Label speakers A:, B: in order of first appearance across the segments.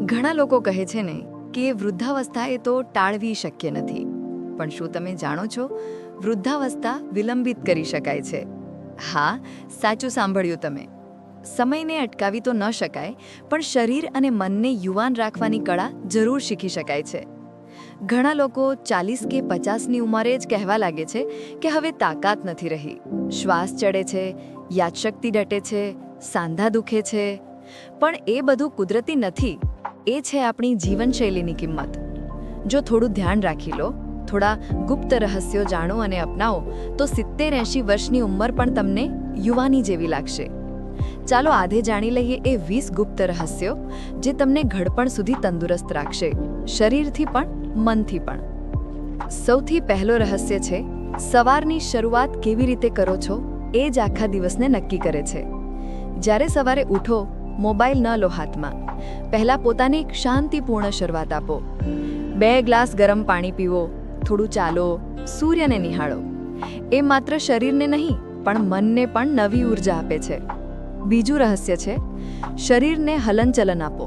A: ઘણા લોકો કહે છે ને કે વૃદ્ધાવસ્થા એ તો ટાળવી શક્ય નથી, પણ શું તમે જાણો છો, વૃદ્ધાવસ્થા વિલંબિત કરી શકાય છે. હા, સાચું સાંભળ્યું તમે. સમયને અટકાવી તો ન શકાય, પણ શરીર અને મનને યુવાન રાખવાની કળા જરૂર શીખી શકાય છે. ઘણા લોકો 40 કે 50ની ઉંમરે જ કહેવા લાગે છે કે હવે તાકાત નથી રહી, શ્વાસ ચડે છે, યાદશક્તિ ડટે છે, સાંધા દુખે છે. પણ એ બધું કુદરતી નથી, એ છે આપણી જીવનશૈલીની કિંમત. જો થોડું ધ્યાન રાખી લો, થોડા ગુપ્ત રહસ્યો જાણો અને અપનાવો, તો 70-80 વર્ષની ઉંમર પણ તમને યુવાની જેવી લાગશે. ચાલો આજે જાણી લઈએ એ 20 ગુપ્ત રહસ્યો જે તમને ઘડપણ સુધી તંદુરસ્ત રાખશે, શરીરથી પણ મનથી પણ. સૌથી પહેલો રહસ્ય છે, સવારની શરૂઆત કેવી રીતે કરો છો એ જ આખા દિવસને નક્કી કરે છે. જ્યારે સવારે ઉઠો, મોબાઈલ ન લો હાથમાં. પહેલાં પોતાને એક શાંતિપૂર્ણ શરૂઆત આપો. 2 ગ્લાસ ગરમ પાણી પીવો, થોડું ચાલો, સૂર્યને નિહાળો. એ માત્ર શરીરને નહીં પણ મનને પણ નવી ઉર્જા આપે છે. બીજું રહસ્ય છે, શરીરને હલનચલન આપો.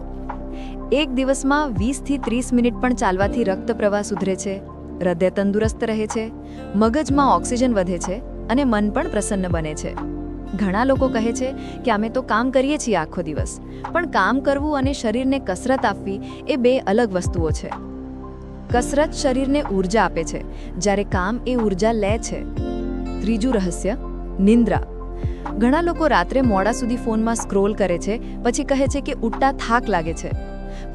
A: એક દિવસમાં 20થી 30 મિનિટ પણ ચાલવાથી રક્ત પ્રવાહ સુધરે છે, હૃદય તંદુરસ્ત રહે છે, મગજમાં ઓક્સિજન વધે છે અને મન પણ પ્રસન્ન બને છે. ઘણા લોકો કહે છે કે અમે તો કામ કરીએ છીએ આખો દિવસ, પણ કામ કરવું અને શરીરને કસરત આપવી એ 2 અલગ વસ્તુઓ છે. કસરત શરીરને ઊર્જા આપે છે, જ્યારે કામ એ ઊર્જા લે છે. ત્રીજું રહસ્ય, નિંદ્રા. ઘણા લોકો રાત્રે મોડા સુધી ફોનમાં સ્ક્રોલ કરે છે, પછી કહે છે કે ઉઠતા થાક લાગે છે.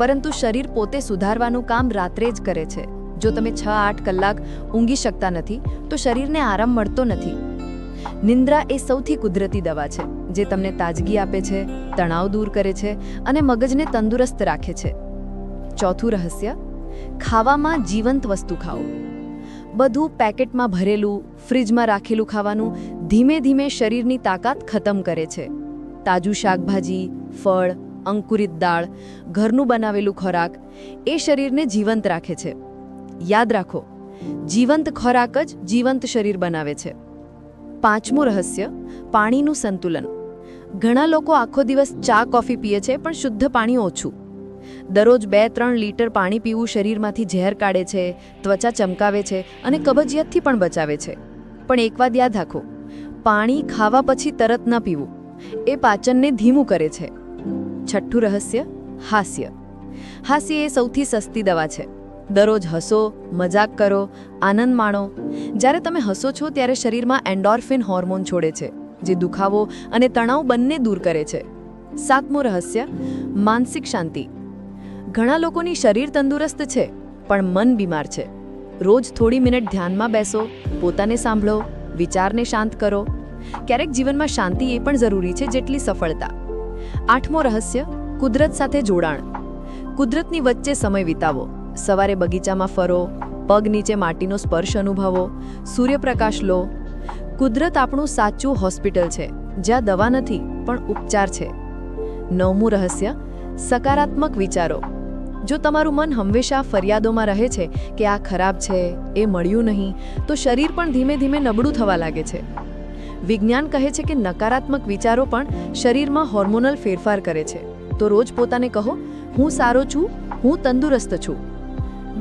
A: પરંતુ શરીર પોતે સુધારવાનું કામ રાત્રે જ કરે છે. જો તમે 6-8 કલાક ઊંઘી શકતા નથી, તો શરીરને આરામ મળતો નથી. નિંદ્રા એ સૌથી કુદરતી દવા છે, જે તમને તાજગી આપે છે, તણાવ દૂર કરે છે અને મગજને તંદુરસ્ત રાખે છે. ચોથું રહસ્ય, ખાવામાં જીવંત વસ્તુ ખાઓ. બધું પેકેટમાં ભરેલું, ફ્રિજમાં રાખેલું ખાવાનું ધીમે ધીમે શરીરની તાકાત ખતમ કરે છે. તાજું શાકભાજી, ફળ, અંકુરિત દાળ, ઘરનું બનાવેલું ખોરાક એ શરીરને જીવંત રાખે છે. યાદ રાખો, જીવંત ખોરાક જ જીવંત શરીર બનાવે છે. પાંચમું રહસ્ય, પાણીનું સંતુલન. ઘણા લોકો આખો દિવસ ચા કોફી પીએ છે, પણ શુદ્ધ પાણી ઓછું. દરરોજ 2-3 લીટર પાણી પીવું શરીરમાંથી ઝેર કાઢે છે, ત્વચા ચમકાવે છે અને કબજિયાતથી પણ બચાવે છે. પણ એક વાત યાદ રાખો, પાણી ખાવા પછી તરત ન પીવું, એ પાચનને ધીમું કરે છે. છઠ્ઠું રહસ્ય, હાસ્ય. હાસ્ય એ સૌથી સસ્તી દવા છે. દરરોજ હસો, મજાક કરો, આનંદ માણો. જ્યારે તમે હસો છો ત્યારે શરીરમાં એન્ડોર્ફિન હોર્મોન છોડે છે, જે દુખાવો અને તણાવ બંને દૂર કરે છે. સાતમું રહસ્ય, માનસિક શાંતિ. ઘણા લોકોની શરીર તંદુરસ્ત છે, પણ મન બીમાર છે. રોજ થોડી મિનિટ ધ્યાનમાં બેસો, પોતાને સાંભળો, વિચારને શાંત કરો. ક્યારેક જીવનમાં શાંતિ એ પણ જરૂરી છે જેટલી સફળતા. આઠમો રહસ્ય, કુદરત સાથે જોડાણ. કુદરતની વચ્ચે સમય વિતાવો. સવારે બગીચામાં ફરો, પગ નીચે માટીનો સ્પર્શ અનુભવો, સૂર્યપ્રકાશ લો. કુદરત આપણું સાચું હોસ્પિટલ છે, જ્યાં દવા નથી પણ ઉપચાર છે. નવમું રહસ્ય, સકારાત્મક વિચારો. જો તમારું મન હંમેશા ફરિયાદોમાં રહે છે કે આ ખરાબ છે, એ મળ્યું નહીં, તો શરીર પણ ધીમે ધીમે નબળું થવા લાગે છે. વિજ્ઞાન કહે છે કે નકારાત્મક વિચારો પણ શરીરમાં હોર્મોનલ ફેરફાર કરે છે. તો રોજ પોતાને કહો, હું સારો છું, હું તંદુરસ્ત છું.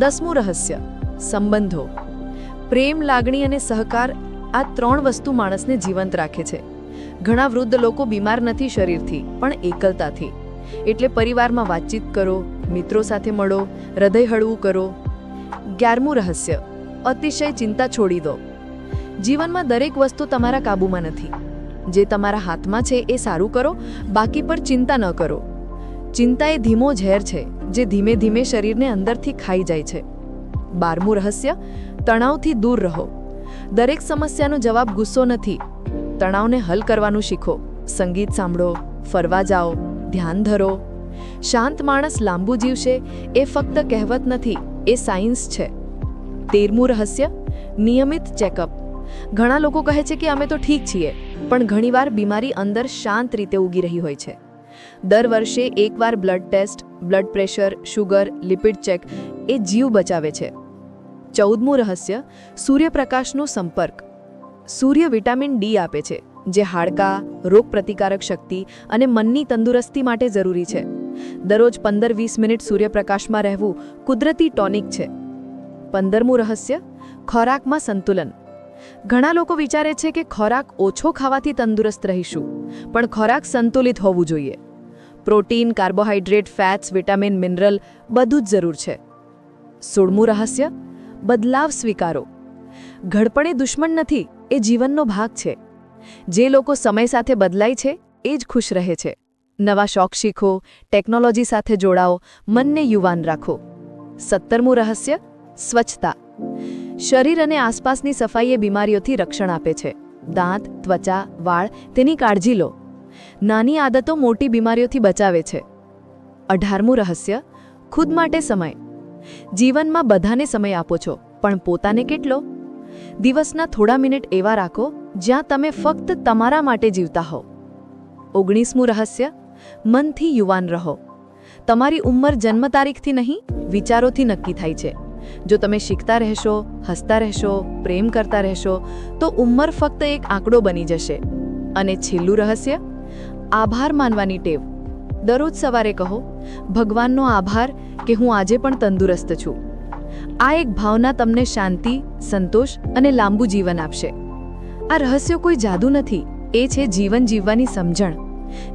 A: 10મું રહસ્ય, સંબંધો. પ્રેમ, લાગણી અને સહકાર, આ 3 વસ્તુ માણસને જીવંત રાખે છે. ઘણા વૃદ્ધ લોકો બીમાર નથી શરીરથી, પણ એકલતાથી. એટલે પરિવારમાં વાતચીત કરો, મિત્રો સાથે મળો, હૃદય હળવું કરો. 11મું રહસ્ય, અતિશય ચિંતા છોડી દો. જીવનમાં દરેક વસ્તુ તમારા કાબૂમાં નથી. જે તમારા હાથમાં છે એ સારું કરો, બાકી પર ચિંતા ન કરો. ચિંતા એ ધીમો ઝેર છે, જે ધીમે ધીમે શરીરને અંદરથી ખાઈ જાય છે. 12મું રહસ્ય, તણાવથી દૂર રહો. દરેક સમસ્યાનો જવાબ ગુસ્સો નથી. તણાવને હલ કરવાનું શીખો. સંગીત સાંભળો, ફરવા જાઓ, ધ્યાન ધરો. શાંત માણસ લાંબુ જીવશે એ ફક્ત કહેવત નથી, એ સાયન્સ છે. 13મું રહસ્ય, નિયમિત ચેકઅપ. ઘણા લોકો કહે છે કે અમે તો ઠીક છીએ, પણ ઘણીવાર બીમારી અંદર શાંત રીતે ઉગી રહી હોય છે. દર વર્ષે એકવાર blood test, blood pressure, sugar, lipid check એ જીવ બચાવે છે. 14મું રહસ્ય, સૂર્યપ્રકાશનો સંપર્ક. સૂર્ય વિટામિન ડી આપે છે, જે હાડકાં, રોગપ્રતિકારક શક્તિ અને મનની તંદુરસ્તી માટે જરૂરી છે.
B: દરરોજ 15-20 મિનિટ સૂર્યપ્રકાશમાં રહેવું કુદરતી ટોનિક છે. 15મું રહસ્ય, ખોરાકમાં સંતુલન. ઘણા લોકો વિચારે છે કે ખોરાક ઓછો ખાવાથી તંદુરસ્ત રહીશું, પણ ખોરાક સંતુલિત હોવું જોઈએ. Protein, carbohydrate, fats, vitamin, mineral બધું જ જરૂર છે. 16મું રહસ્ય, બદલાવ સ્વીકારો. ઘડપણ એ દુશ્મન નથી, એ જીવનનો ભાગ છે. જે લોકો સમય સાથે બદલાય છે એ જ ખુશ રહે છે. નવા શોખ શીખો, ટેકનોલોજી સાથે જોડાઓ, મનને યુવાન રાખો. 17મું રહસ્ય, સ્વચ્છતા. શરીર અને આસપાસની સફાઈ એ બીમારીઓથી રક્ષણ આપે છે. દાંત, ત્વચા, વાળ તેની કાળજી લો. નાની આદતો મોટી બીમારીઓથી બચાવે છે. 18મું રહસ્ય, ખુદ માટે સમય. જીવનમાં બધાને સમય આપો છો, પણ પોતાને કેટલો? દિવસના થોડા મિનિટ એવા રાખો જ્યાં તમે ફક્ત તમારા માટે જીવતા હો. 19મું રહસ્ય, મનથી યુવાન રહો. તમારી ઉંમર જન્મ તારીખથી નહીં, વિચારોથી નક્કી થાય છે. જો તમે શીખતા રહેશો, હસતા રહેશો, પ્રેમ કરતા રહેશો, તો ઉંમર ફક્ત એક આંકડો બની જશે. અને છેલ્લું રહસ્ય, આભાર માનવાની ટેવ. દરરોજ સવારે કહો, ભગવાનનો આભાર કે હું આજે પણ તંદુરસ્ત છું. આ એક ભાવના તમને શાંતિ, સંતોષ અને લાંબુ જીવન આપશે. આ રહસ્યો કોઈ જાદુ નથી, એ છે જીવન જીવવાની સમજણ.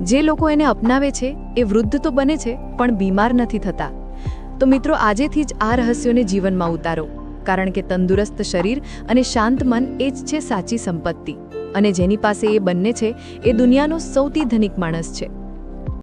B: જે લોકો એને અપનાવે છે એ વૃદ્ધ તો બને છે, પણ બીમાર નથી થતા. તો મિત્રો, આજેથી જ આ રહસ્યોને જીવનમાં ઉતારો, કારણ કે તંદુરસ્ત શરીર અને શાંત મન એ જ છે સાચી સંપત્તિ. અને જેની પાસે એ બંને છે એ દુનિયાનો સૌથી ધનિક માણસ છે.